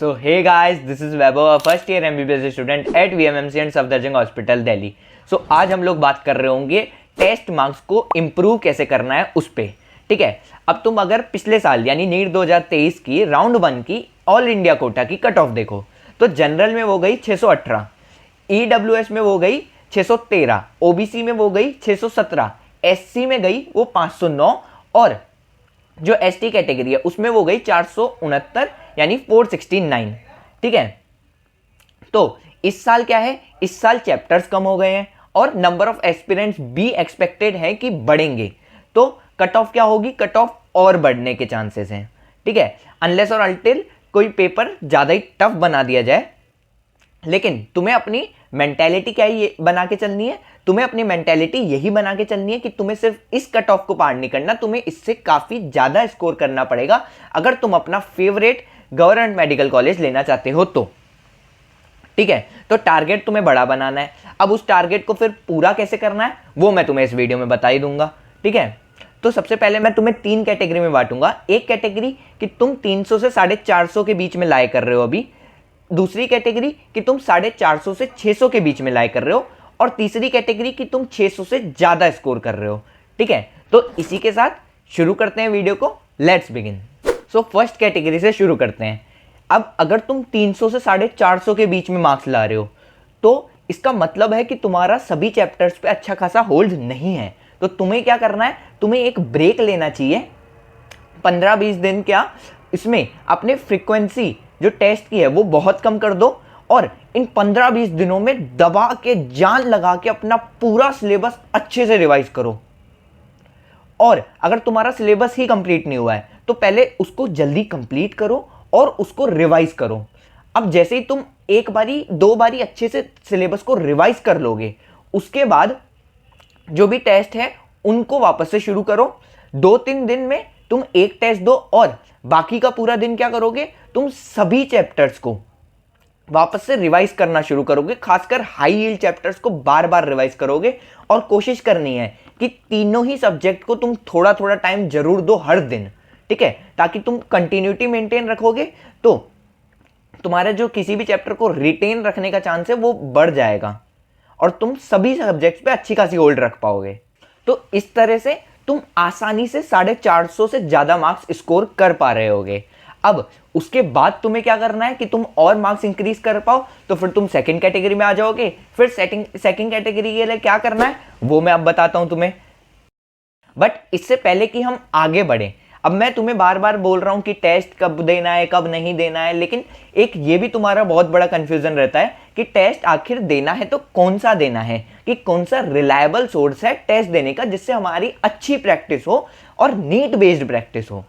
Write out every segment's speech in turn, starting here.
So hey guys, this is Vaibhav, a first year MBBS student at VMMC and Safdarjung hospital Delhi. So आज हम लोग बात कर रहे होंगे टेस्ट मार्क्स को इम्प्रूव कैसे करना है उस पे। ठीक है, अब तुम अगर पिछले साल यानी नीट 2023 की राउंड 1 की ऑल इंडिया कोटा की कट ऑफ देखो तो जनरल में वो गई 618, EWS में वो गई 613, OBC में वो गई 617, SC में गई वो 509 और जो ST कैटेगरी है उसमें वो गई 469 यानी 469। ठीक है, तो इस साल क्या है, इस साल चैप्टर्स कम हो गए हैं और नंबर ऑफ एस्पिरेंट्स भी एक्सपेक्टेड है कि बढ़ेंगे, तो कट ऑफ क्या होगी, कट ऑफ और बढ़ने के चांसेस हैं। ठीक है, अनलेस और अनटिल कोई पेपर ज़्यादा ही टफ बना दिया जाए। लेकिन तुम्हें अपनी मेंटेलिटी क्या ये बना के चलनी है, तुम्हें अपनी मेंटेलिटी यही बना के चलनी है कि तुम्हें सिर्फ इस कट ऑफ को पार नहीं करना, तुम्हें इससे काफ़ी ज़्यादा स्कोर करना पड़ेगा अगर तुम अपना फेवरेट गवर्नमेंट मेडिकल कॉलेज लेना चाहते हो तो। ठीक है, तो टारगेट तुम्हें बड़ा बनाना है। अब उस टारगेट को फिर पूरा कैसे करना है वो मैं तुम्हें इस वीडियो में बता ही दूंगा। ठीक है, तो सबसे पहले मैं तुम्हें 3 कैटेगरी में बांटूंगा। एक कैटेगरी कि तुम 300 से 450 के बीच में लाए कर रहे हो अभी, दूसरी कैटेगरी कि तुम 450 से 600 के बीच में लाए कर रहे हो और तीसरी कैटेगरी कि तुम 600 से ज़्यादा स्कोर कर रहे हो। ठीक है, तो इसी के साथ शुरू करते हैं वीडियो को। Let's begin. So first category से शुरू करते हैं। अब अगर तुम 300 से 450 के बीच में मार्क्स ला रहे हो तो इसका मतलब है कि तुम्हारा सभी चैप्टर्स पे अच्छा खासा होल्ड नहीं है। तो तुम्हें क्या करना है, तुम्हें एक ब्रेक लेना चाहिए 15-20 दिन। क्या इसमें अपने फ्रीक्वेंसी जो टेस्ट की है वो बहुत कम कर दो और इन 15-20 दिनों में दबा के जान लगा के अपना पूरा सिलेबस अच्छे से रिवाइज करो। और अगर तुम्हारा सिलेबस ही कंप्लीट नहीं हुआ है तो पहले उसको जल्दी कंप्लीट करो और उसको रिवाइज करो। अब जैसे ही तुम एक बारी 2 बारी अच्छे से सिलेबस को रिवाइज कर लोगे, उसके बाद जो भी टेस्ट है उनको वापस से शुरू करो। 2-3 दिन में तुम एक टेस्ट दो और बाकी का पूरा दिन क्या करोगे, तुम सभी चैप्टर्स को वापस से रिवाइज करना शुरू करोगे। खासकर हाई यील्ड चैप्टर्स को बार बार रिवाइज करोगे और कोशिश करनी है कि तीनों ही सब्जेक्ट को तुम थोड़ा थोड़ा टाइम जरूर दो हर दिन। ठीक है, ताकि तुम कंटिन्यूटी मेंटेन रखोगे तो तुम्हारे जो किसी भी चैप्टर को रिटेन रखने का चांस है वो बढ़ जाएगा और तुम सभी सब्जेक्ट्स पे अच्छी खासी होल्ड रख पाओगे। तो इस तरह से तुम आसानी से 450 से ज़्यादा मार्क्स स्कोर कर पा रहे होगे। अब उसके बाद तुम्हें क्या करना है कि तुम और मार्क्स इंक्रीज कर पाओ तो फिर तुम सेकंड कैटेगरी में आ जाओगे। फिर सेकंड कैटेगरी के लिए क्या करना है वो मैं अब बताता हूं तुम्हें। बट इससे पहले कि हम आगे बढ़ें, अब मैं तुम्हें बार बार बोल रहा हूं कि टेस्ट कब देना है कब नहीं देना है, लेकिन एक ये भी तुम्हारा बहुत बड़ा कंफ्यूजन रहता है कि टेस्ट आखिर देना है तो कौन सा देना है, कि कौन सा रिलायबल सोर्स है टेस्ट देने का जिससे हमारी अच्छी प्रैक्टिस हो और नीट बेस्ड प्रैक्टिस हो।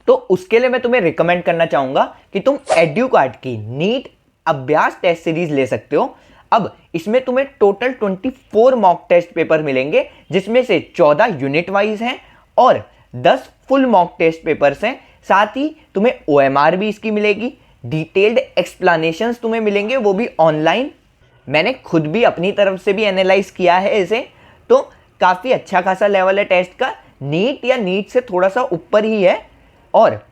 तो उसके लिए मैं तुम्हें रिकमेंड करना चाहूंगा कि तुम एड्यूकार्ट की नीट अभ्यास टेस्ट सीरीज ले सकते हो। अब इसमें तुम्हें टोटल 24 मॉक टेस्ट पेपर मिलेंगे जिसमें से 14 यूनिट वाइज हैं और 10 फुल मॉक टेस्ट पेपर्स हैं। साथ ही तुम्हें OMR भी इसकी मिलेगी, डिटेल्ड एक्सप्लेनेशंस तुम्हें मिलेंगे वो भी ऑनलाइन। मैंने खुद भी अपनी तरफ से भी एनालाइज किया है इसे, तो काफ़ी अच्छा खासा लेवल है टेस्ट का, नीट या नीट से थोड़ा सा ऊपर ही है। और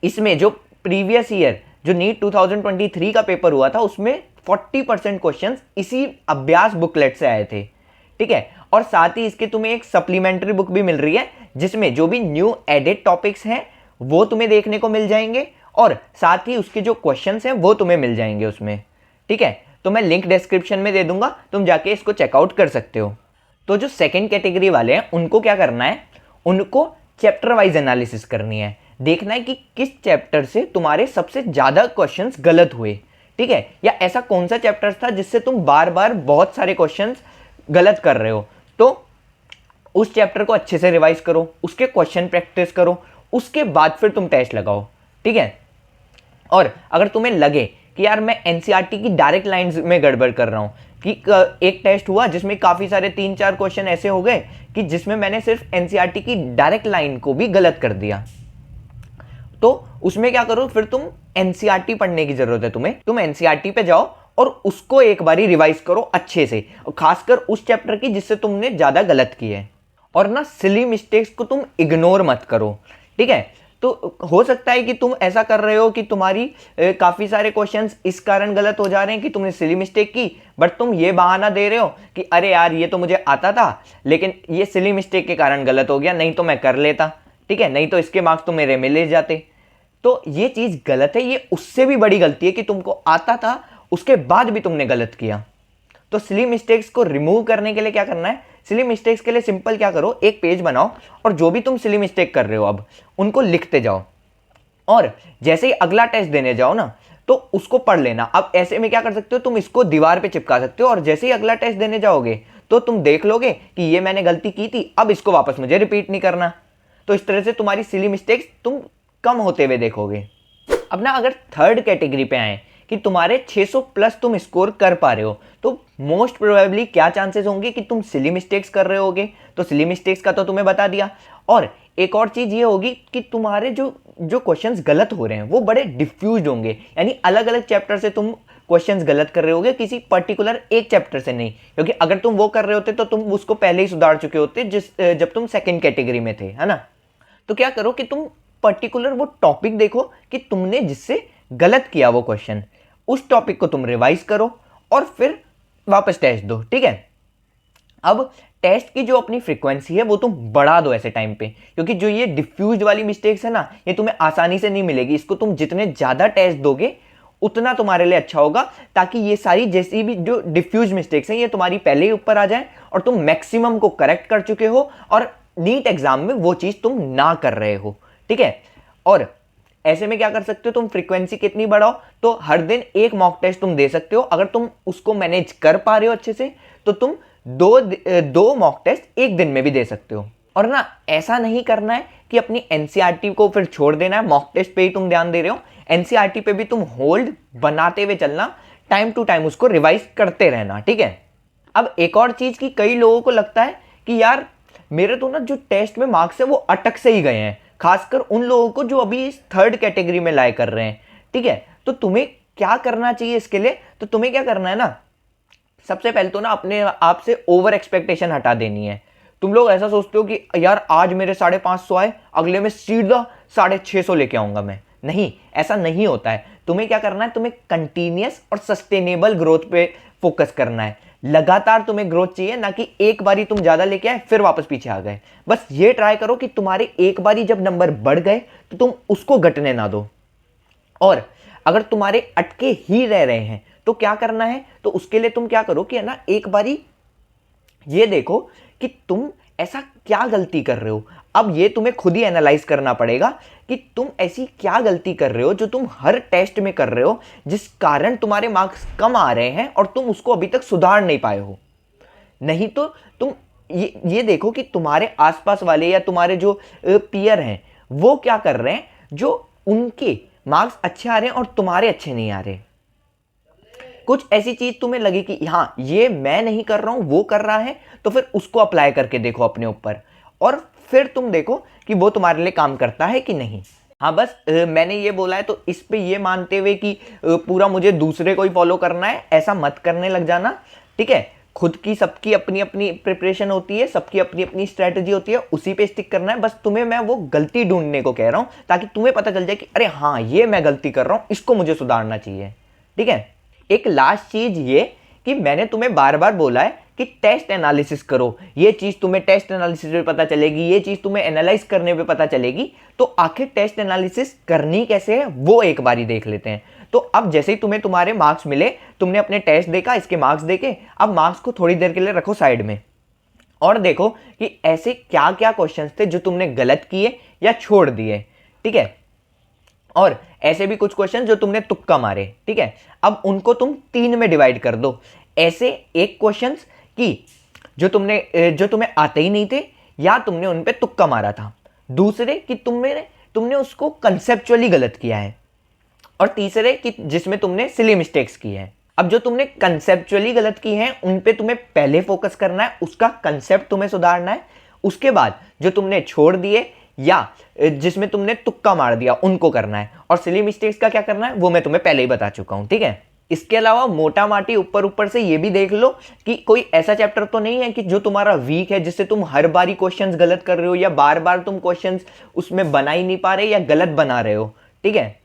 इसमें जो प्रीवियस ईयर जो नीट 2023 का पेपर हुआ था उसमें 40% क्वेश्चंस इसी अभ्यास बुकलेट से आए थे। ठीक है, और साथ ही इसके तुम्हें एक सप्लीमेंट्री बुक भी मिल रही है जिसमें जो भी न्यू एडेड टॉपिक्स हैं वो तुम्हें देखने को मिल जाएंगे और साथ ही उसके जो क्वेश्चंस हैं वो तुम्हें मिल जाएंगे उसमें। ठीक है, तो मैं लिंक डिस्क्रिप्शन में दे दूंगा, तुम जाके इसको चेकआउट कर सकते हो। तो जो सेकंड कैटेगरी वाले हैं उनको क्या करना है, उनको चैप्टर वाइज एनालिसिस करनी है, देखना है कि किस चैप्टर से तुम्हारे सबसे ज़्यादा क्वेश्चंस गलत हुए। ठीक है, या ऐसा कौन सा चैप्टर था जिससे तुम बार बार बहुत सारे क्वेश्चंस गलत कर रहे हो, तो उस चैप्टर को अच्छे से रिवाइज करो, उसके क्वेश्चन प्रैक्टिस करो, उसके बाद फिर तुम टेस्ट लगाओ। ठीक है, और अगर तुम्हें लगे कि यार मैं NCERT की डायरेक्ट लाइंस में गड़बड़ कर रहा हूँ, कि एक टेस्ट हुआ जिसमें काफ़ी सारे 3-4 क्वेश्चन ऐसे हो गए कि जिसमें मैंने सिर्फ NCERT की डायरेक्ट लाइन को भी गलत कर दिया, तो उसमें क्या करो, फिर तुम NCERT पढ़ने की जरूरत है तुम्हें, तुम NCERT पे जाओ और उसको एक बारी रिवाइज करो अच्छे से, और खासकर उस चैप्टर की जिससे तुमने ज़्यादा गलत की है। और ना सिली मिस्टेक्स को तुम इग्नोर मत करो। ठीक है, तो हो सकता है कि तुम ऐसा कर रहे हो कि तुम्हारी काफ़ी सारे क्वेश्चंस इस कारण गलत हो जा रहे हैं कि तुमने सिली मिस्टेक की, बट तुम ये बहाना दे रहे हो कि अरे यार ये तो मुझे आता था लेकिन ये सिली मिस्टेक के कारण गलत हो गया, नहीं तो मैं कर लेता, ठीक है, नहीं तो इसके मार्क्स तो मेरे में ले जाते। तो ये चीज़ गलत है, ये उससे भी बड़ी गलती है कि तुमको आता था उसके बाद भी तुमने गलत किया। तो सिली मिस्टेक्स को रिमूव करने के लिए क्या करना है, सिली मिस्टेक्स के लिए सिंपल क्या करो, एक पेज बनाओ और जो भी तुम सिली मिस्टेक कर रहे हो अब उनको लिखते जाओ, और जैसे ही अगला टेस्ट देने जाओ ना तो उसको पढ़ लेना। अब ऐसे में क्या कर सकते हो, तुम इसको दीवार पे चिपका सकते हो और जैसे ही अगला टेस्ट देने जाओगे तो तुम देख लोगे कि ये मैंने गलती की थी, अब इसको वापस मुझे रिपीट नहीं करना। तो इस तरह से तुम्हारी सिली मिस्टेक्स तुम कम होते हुए देखोगे। अब ना अगर थर्ड कैटेगरी पे आए कि तुम्हारे 600 प्लस तुम स्कोर कर पा रहे हो, तो मोस्ट प्रोबेबली क्या चांसेस होंगे कि तुम सिली मिस्टेक्स कर रहे होगे। तो सिली मिस्टेक्स का तो तुम्हें बता दिया, और एक और चीज ये होगी कि तुम्हारे जो जो क्वेश्चंस गलत हो रहे हैं वो बड़े डिफ्यूज्ड होंगे, यानी अलग अलग चैप्टर से तुम क्वेश्चंस गलत कर रहे होगे, किसी पर्टिकुलर एक चैप्टर से नहीं। क्योंकि अगर तुम वो कर रहे होते तो तुम उसको पहले ही सुधार चुके होते जब तुम सेकेंड कैटेगरी में थे, है ना। तो क्या करो कि तुम पर्टिकुलर वो टॉपिक देखो कि तुमने जिससे गलत किया वो क्वेश्चन, उस टॉपिक को तुम रिवाइज करो और फिर वापस टेस्ट दो, ठीक है। अब टेस्ट की जो अपनी फ्रीक्वेंसी है वो तुम बढ़ा दो ऐसे टाइम पे, क्योंकि जो ये डिफ्यूज वाली मिस्टेक्स है ना, ये तुम्हें आसानी से नहीं मिलेगी। इसको तुम जितने ज्यादा टेस्ट दोगे उतना तुम्हारे लिए अच्छा होगा, ताकि ये सारी जैसी भी जो डिफ्यूज मिस्टेक्स हैं ये तुम्हारी पहले ही ऊपर आ जाए और तुम मैक्सिमम को करेक्ट कर चुके हो और नीट एग्जाम में वो चीज तुम ना कर रहे हो, ठीक है। और ऐसे में क्या कर सकते हो, तुम फ्रीक्वेंसी कितनी बढ़ाओ, तो हर दिन एक मॉक टेस्ट तुम दे सकते हो। अगर तुम उसको मैनेज कर पा रहे हो अच्छे से तो तुम दो मॉक टेस्ट एक दिन में भी दे सकते हो। और ना ऐसा नहीं करना है कि अपनी एनसीईआरटी को फिर छोड़ देना है, मॉक टेस्ट पे ही तुम ध्यान दे रहे हो। एनसीईआरटी पे भी तुम होल्ड बनाते हुए चलना, टाइम टू टाइम उसको रिवाइज करते रहना, ठीक है। अब एक और चीज की कई लोगों को लगता है कि यार मेरे तो ना जो टेस्ट में मार्क्स है वो अटक से ही गए हैं, खासकर उन लोगों को जो अभी इस थर्ड कैटेगरी में लाए कर रहे हैं, ठीक है। तो तुम्हें क्या करना चाहिए इसके लिए, तो तुम्हें क्या करना है ना, सबसे पहले तो ना अपने आप से ओवर एक्सपेक्टेशन हटा देनी है। तुम लोग ऐसा सोचते हो कि यार आज मेरे 550 आए, अगले में सीधा 650 लेके आऊंगा मैं। नहीं, ऐसा नहीं होता है। तुम्हें क्या करना है, तुम्हें कंटिन्यूअस और सस्टेनेबल ग्रोथ पे फोकस करना है। लगातार तुम्हें ग्रोथ चाहिए, ना कि एक बारी तुम ज्यादा लेके आए फिर वापस पीछे आ गए। बस ये ट्राई करो कि तुम्हारे एक बारी जब नंबर बढ़ गए तो तुम उसको घटने ना दो। और अगर तुम्हारे अटके ही रह रहे हैं तो क्या करना है, तो उसके लिए तुम क्या करो कि है ना, एक बारी ये देखो कि तुम ऐसा क्या गलती कर रहे हो। अब ये तुम्हें खुद ही एनालाइज करना पड़ेगा कि तुम ऐसी क्या गलती कर रहे हो जो तुम हर टेस्ट में कर रहे हो, जिस कारण तुम्हारे मार्क्स कम आ रहे हैं और तुम उसको अभी तक सुधार नहीं पाए हो। नहीं तो तुम ये देखो कि तुम्हारे आसपास वाले या तुम्हारे जो पीयर हैं वो क्या कर रहे हैं, जो उनके मार्क्स अच्छे आ रहे हैं और तुम्हारे अच्छे नहीं आ रहे। कुछ ऐसी चीज तुम्हें लगे कि हाँ ये मैं नहीं कर रहा हूं वो कर रहा है, तो फिर उसको अप्लाई करके देखो अपने ऊपर, और फिर तुम देखो कि वो तुम्हारे लिए काम करता है कि नहीं। हाँ बस मैंने ये बोला है तो इस पे ये मानते हुए कि पूरा मुझे दूसरे को ही फॉलो करना है, ऐसा मत करने लग जाना, ठीक है। खुद की सबकी अपनी अपनी प्रिपरेशन होती है, सबकी अपनी अपनी स्ट्रेटजी होती है, उसी पे स्टिक करना है। बस तुम्हें मैं वो गलती ढूंढने को कह रहा हूं ताकि तुम्हें पता चल जाए कि अरे हाँ ये मैं गलती कर रहा हूं, इसको मुझे सुधारना चाहिए, ठीक है। एक लास्ट चीज ये कि मैंने तुम्हें बार बार बोला है कि टेस्ट एनालिसिस करो। ये चीज तुम्हें टेस्ट एनालिसिस में पता चलेगी, ये चीज तुम्हें एनालाइज करने पे पता चलेगी। तो आखिर टेस्ट एनालिसिस करनी कैसे है वो एक बारी देख लेते हैं। तो अब जैसे ही तुम्हें तुम्हारे मार्क्स मिले, तुमने अपने टेस्ट देखा, इसके मार्क्स देखे, अब मार्क्स को थोड़ी देर के लिए रखो साइड में और देखो कि ऐसे क्या क्या क्वेश्चंस थे जो तुमने गलत किए या छोड़ दिए, ठीक है। और ऐसे भी कुछ क्वेश्चन जो तुमने तुक्का मारे, ठीक है। अब उनको तुम 3 में डिवाइड कर दो। ऐसे एक क्वेश्चंस कि जो तुम्हें आते ही नहीं थे या तुमने उन पे तुक्का मारा था। दूसरे कि तुमने उसको कंसेप्चुअली गलत किया है। और तीसरे कि जिसमें तुमने सिली मिस्टेक्स की है। अब जो तुमने कंसेप्चुअली गलत की है उन पे तुम्हें पहले फोकस करना है, उसका कंसेप्ट तुम्हें सुधारना है। उसके बाद जो तुमने छोड़ दिए या जिसमें तुमने तुक्का मार दिया उनको करना है। और सिली मिस्टेक्स का क्या करना है वो मैं तुम्हें पहले ही बता चुका हूं, ठीक है। इसके अलावा मोटा माटी ऊपर ऊपर से ये भी देख लो कि कोई ऐसा चैप्टर तो नहीं है कि जो तुम्हारा वीक है, जिससे तुम हर बारी क्वेश्चंस गलत कर रहे हो या बार बार तुम क्वेश्चंस उसमें बना ही नहीं पा रहे या गलत बना रहे हो, ठीक है।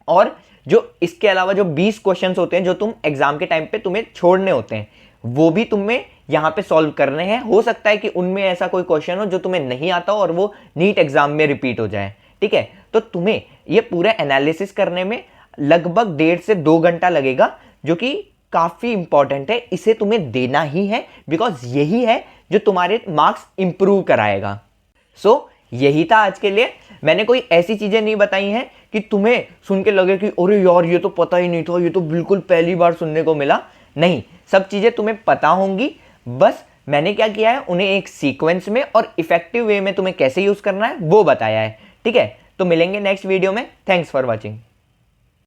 और जो इसके अलावा जो 20 क्वेश्चंस होते हैं जो तुम एग्जाम के टाइम पे तुम्हें छोड़ने होते हैं, वो भी तुम्हें यहाँ पे सॉल्व करने हैं। हो सकता है कि उनमें ऐसा कोई क्वेश्चन हो जो तुम्हें नहीं आता हो और वो नीट एग्जाम में रिपीट हो जाए, ठीक है। तो तुम्हें ये पूरा एनालिसिस करने में लगभग 1.5 से 2 घंटा लगेगा, जो कि काफी इंपॉर्टेंट है। इसे तुम्हें देना ही है, बिकॉज यही है जो तुम्हारे मार्क्स इंप्रूव कराएगा। सो यही था आज के लिए। मैंने कोई ऐसी चीजें नहीं बताई हैं कि तुम्हें सुन के लगे कि अरे यार ये तो पता ही नहीं था, ये तो बिल्कुल पहली बार सुनने को मिला। नहीं, सब चीजें तुम्हें पता होंगी। बस मैंने क्या किया है, उन्हें एक सीक्वेंस में और इफेक्टिव वे में तुम्हें कैसे यूज करना है वो बताया है, ठीक है। तो मिलेंगे नेक्स्ट वीडियो में। Thanks for watching.